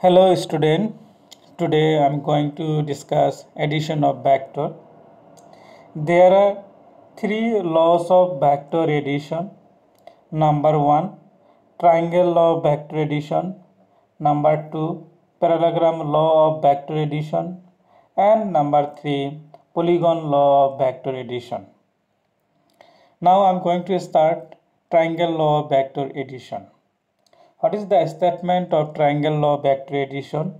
Hello student, today I am going to discuss addition of vector. There are three laws of vector addition. Number 1, triangle law of vector addition. Number 2, parallelogram law of vector addition. And number 3, polygon law of vector addition. Now I am going to start triangle law of vector addition. What is the statement of triangle law of vector addition?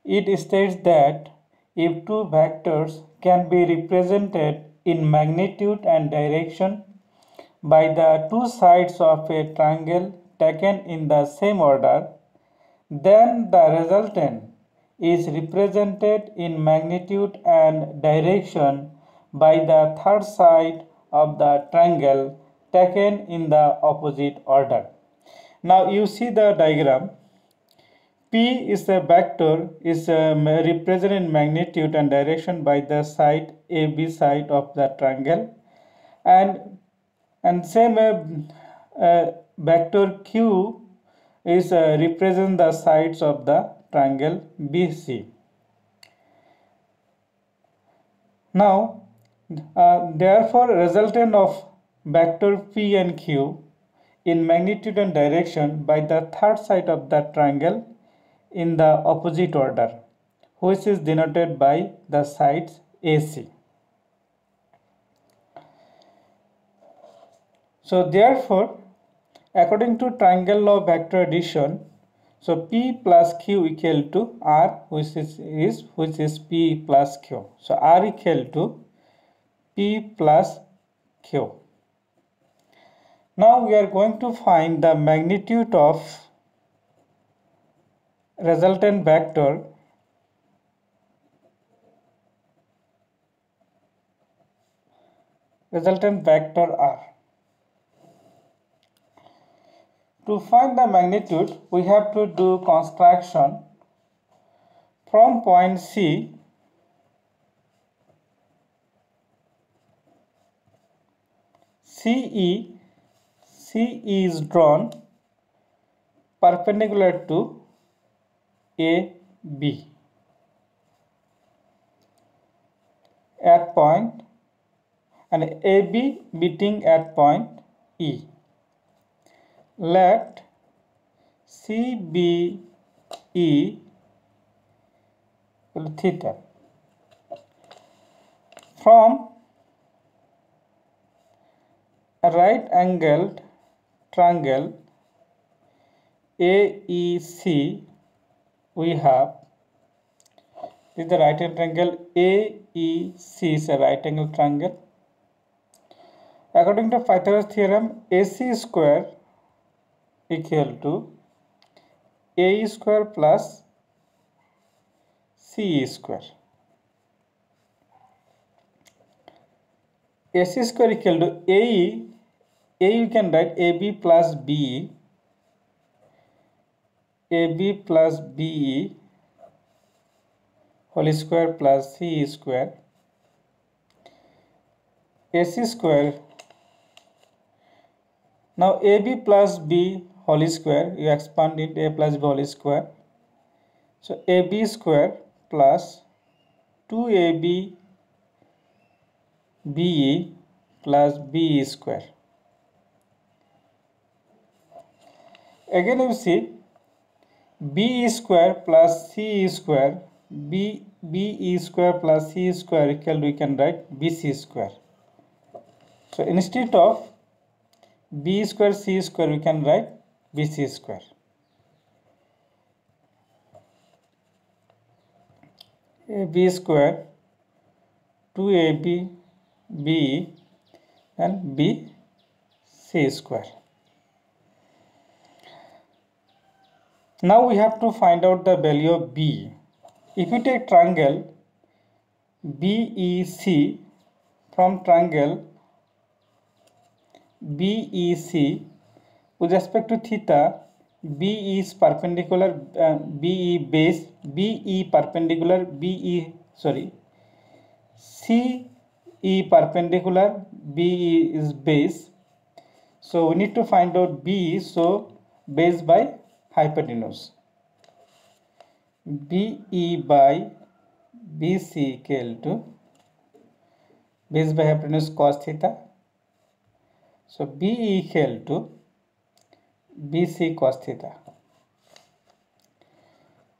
It states that if two vectors can be represented in magnitude and direction by the two sides of a triangle taken in the same order, then the resultant is represented in magnitude and direction by the third side of the triangle taken in the opposite order. Now you see the diagram. P is a vector is represented in magnitude and direction by the side AB side of the triangle, and same vector Q is represent the sides of the triangle BC. Now therefore resultant of vector P and Q in magnitude and direction by the third side of the triangle in the opposite order, which is denoted by the sides AC. So therefore, according to triangle law of vector addition, so P plus Q equal to R, which is P plus Q. So R equal to P plus Q. Now we are going to find the magnitude of resultant vector R. To find the magnitude, we have to do construction from point C. CE is drawn perpendicular to AB at point, and AB meeting at point E. Let CBE equal theta. From a right angled triangle AEC, we have this is the right angle triangle. AEC is a right angle triangle. According to Pythagoras theorem, AC square equal to AE square plus CE square. AC square equal to AE you can write AB plus BE, AB plus BE whole square plus CE square. AC square, now AB plus B whole square, you expand it, A plus B whole square. So AB square plus 2AB BE plus BE square. Again you see BE square plus CE square, BE square plus CE square equal to, we can write BC square. So instead of B square C square, we can write BC square. AB square 2AB BE and BC square. Now we have to find out the value of B. If you take triangle BEC, from triangle BEC with respect to theta, BE is perpendicular, BE base, BE perpendicular, CE perpendicular, BE is base. So we need to find out BE, so base by hypotenuse. BE by BC equal to base by hypotenuse cos theta. So BE equal to BC cos theta.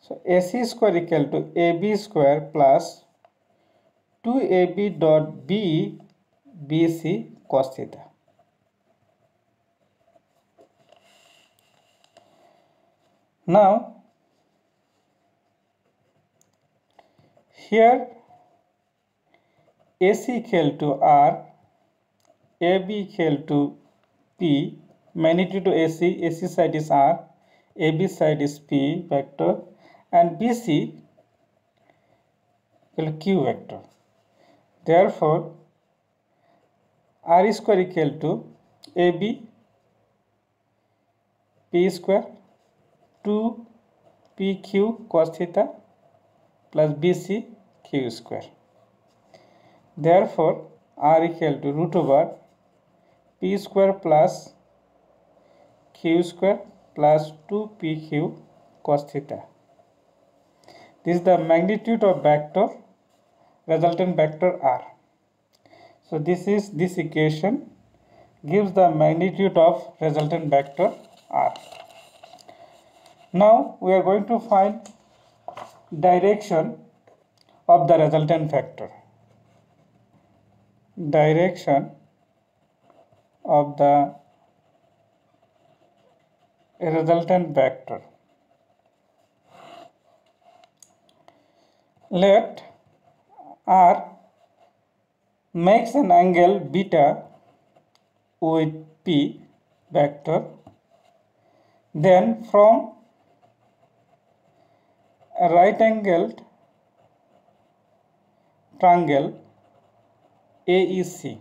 So AC square equal to AB square plus 2AB dot BE BC cos theta. Now here AC equal to R, AB equal to P, magnitude to AC side is R, AB side is P vector, and BC equal to Q vector. Therefore, R square equal to AB P square 2 PQ cos theta plus BC Q square. Therefore, R equal to root over P square plus Q square plus 2PQ cos theta. This is the magnitude of vector, resultant vector R. So this equation gives the magnitude of resultant vector R. Now we are going to find direction of the resultant vector. Direction of the resultant vector. Let R makes an angle beta with P vector. Then from a right angled triangle AEC.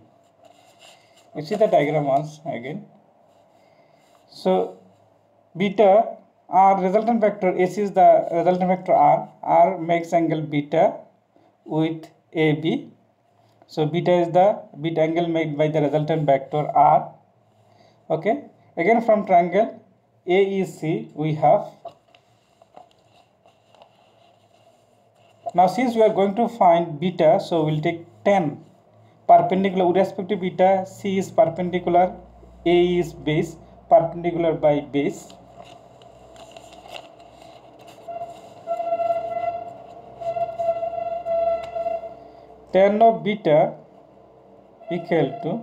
You see the diagram once again. So beta R resultant vector AC is the resultant vector R. R makes angle beta with AB. So beta is the beta angle made by the resultant vector R. Okay. Again from triangle AEC we have. Now since we are going to find beta, so we'll take 10 perpendicular with respect to beta. C is perpendicular, A is base, perpendicular by base. Tan of beta equal to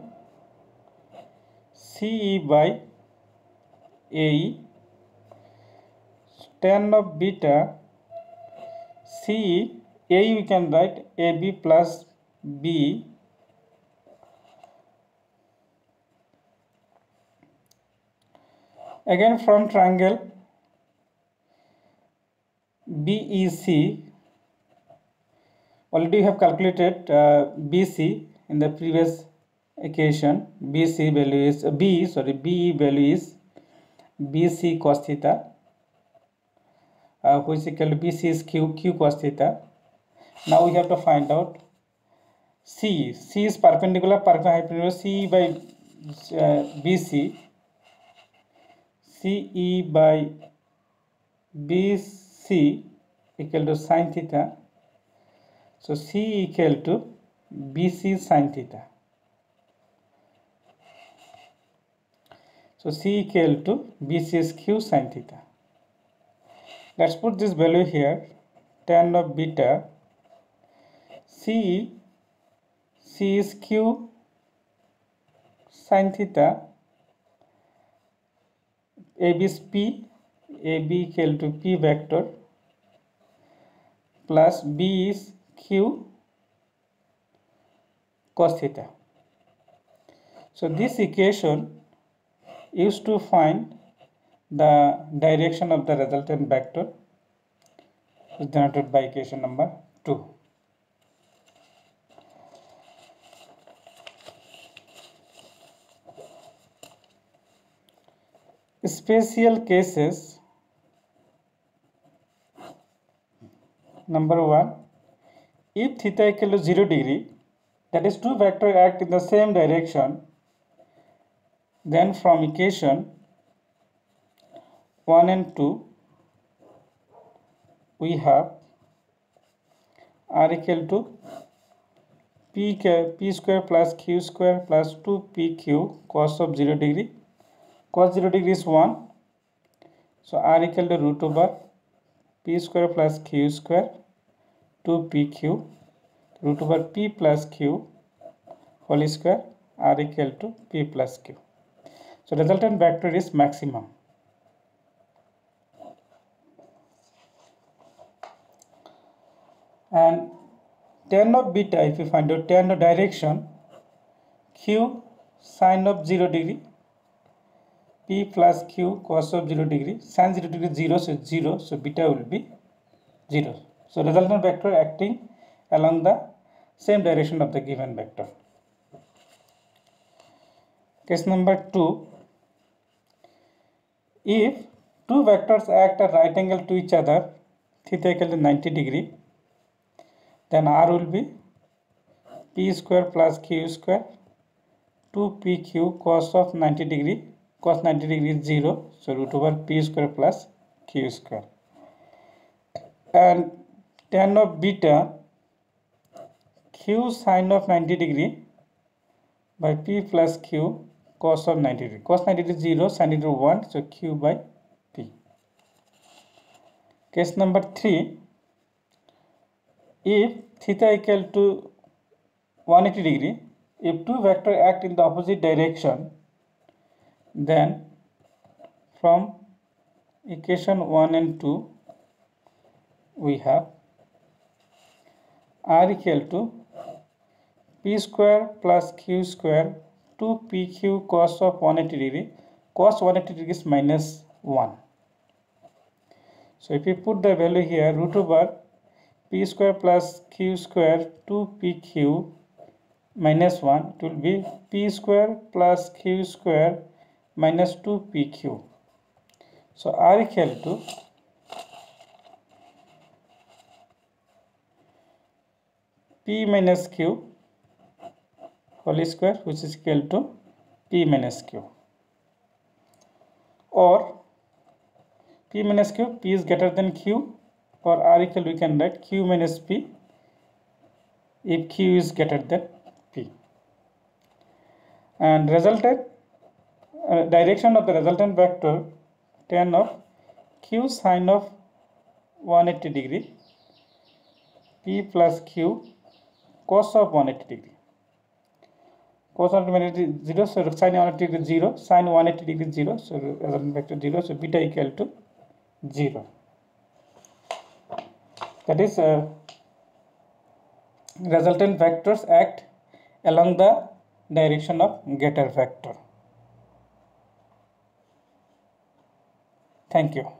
CE by AE. Tan of beta CE, AE we can write AB plus B. Again from triangle BEC, already we have calculated BC in the previous equation. BC value is BE value is BC cos theta, which is equal to BC is Q cos theta. Now we have to find out C. C is perpendicular hypotenuse. CE by BC. CE by BC equal to sin theta. So C equal to BC sin theta. So C equal to BC is Q sin theta. Let's put this value here. Tan of beta C is Q sin theta. AB is P, AB equal to P vector plus B is Q cos theta. So this equation used to find the direction of the resultant vector, is denoted by equation number 2. Special cases. Number 1, if theta equal to 0 degree, that is two vectors act in the same direction, then from equation 1 and 2 we have r equal to p square plus q square plus 2pq cos of 0 degree. Cos 0 degree is 1. So r equal to root over p square plus q square 2pq root over p plus q whole square r equal to p plus q. So resultant vector is maximum. And tan of beta, if you find out tan of direction, q sine of 0 degree, p plus q cos of 0 degree, sin 0 degree 0, so 0, so beta will be 0. So resultant vector acting along the same direction of the given vector. Case number 2, if two vectors act at right angle to each other, theta equal to 90 degree, then r will be p square plus q square 2pq cos of 90 degree. Cos 90 degree is 0, so root over p square plus q square. And tan of beta, q sine of 90 degree by p plus q cos of 90 degree. Cos 90 degree is 0, sin degree 1, so q by p. Case number 3, if theta equal to 180 degree, if two vectors act in the opposite direction, then from equation 1 and 2 we have r equal to p square plus q square 2pq cos of 180 degree. Cos 180 degree is minus 1. So if you put the value here, root over p square plus q square 2pq minus 1, it will be p square plus q square minus 2pq. So r equal to p minus q whole square, which is equal to p minus q, or p minus q, p is greater than q, or r equal we can write q minus p if q is greater than p. And resultant direction of the resultant vector tan of q sine of 180 degree p plus q cos of 180 degree. Cos of 180 is 0, so sin 180 degree is 0, sin 180 degree is 0, so resultant vector 0, so beta equal to 0. That is resultant vectors act along the direction of getter vector. Thank you.